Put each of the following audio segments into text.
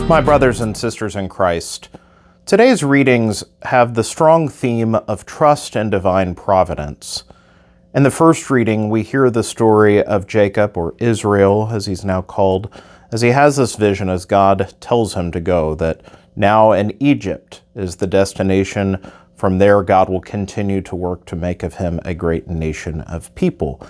My brothers and sisters in Christ, today's readings have the strong theme of trust and divine providence. In the first reading, we hear the story of Jacob, or Israel, as he's now called, as he has this vision as God tells him to go, that now in Egypt is the destination. From there, God will continue to work to make of him a great nation of people.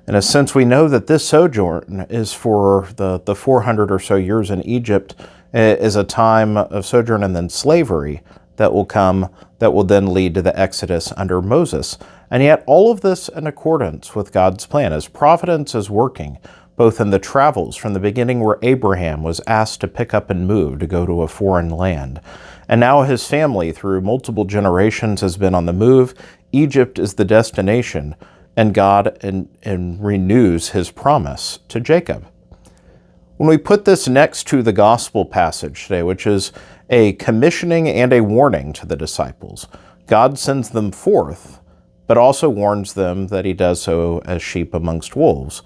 In a sense, we know that this sojourn is for the 400 or so years in Egypt, is a time of sojourn and then slavery that will come, that will then lead to the Exodus under Moses. And yet all of this in accordance with God's plan, as providence is working, both in the travels from the beginning where Abraham was asked to pick up and move to go to a foreign land. And now his family, through multiple generations, has been on the move. Egypt is the destination, and God renews his promise to Jacob. When we put this next to the gospel passage today, which is a commissioning and a warning to the disciples, God sends them forth, but also warns them that he does so as sheep amongst wolves,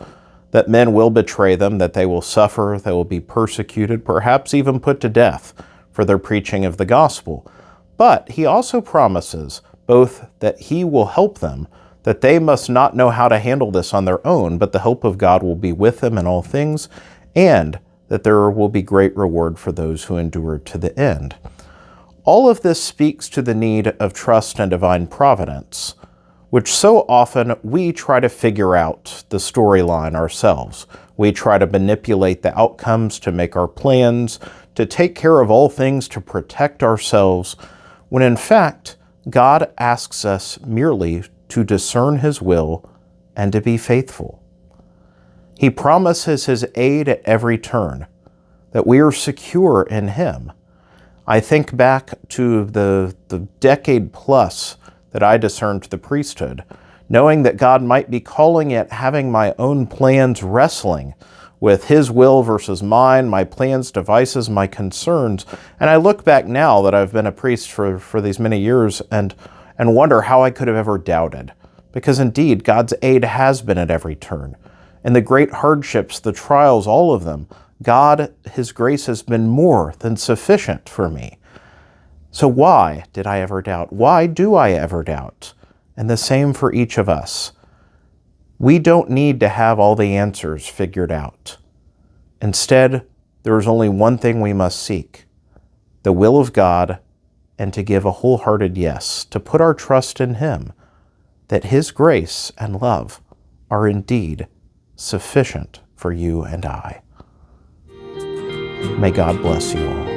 that men will betray them, that they will suffer, they will be persecuted, perhaps even put to death for their preaching of the gospel. But he also promises both that he will help them, that they must not know how to handle this on their own, but the help of God will be with them in all things, and that there will be great reward for those who endure to the end. All of this speaks to the need of trust and divine providence, which so often we try to figure out the storyline ourselves. We try to manipulate the outcomes, to make our plans, to take care of all things, to protect ourselves, when in fact, God asks us merely to discern his will and to be faithful. He promises his aid at every turn, that we are secure in him. I think back to the decade plus that I discerned the priesthood, knowing that God might be calling it having my own plans, wrestling with his will versus mine, my plans, devices, my concerns. And I look back now that I've been a priest for these many years and wonder how I could have ever doubted. Because indeed, God's aid has been at every turn. And the great hardships, the trials, all of them, God, his grace has been more than sufficient for me. So why did I ever doubt? Why do I ever doubt? And the same for each of us. We don't need to have all the answers figured out. Instead, there is only one thing we must seek, the will of God, and to give a wholehearted yes, to put our trust in him, that his grace and love are indeed sufficient for you and I. May God bless you all.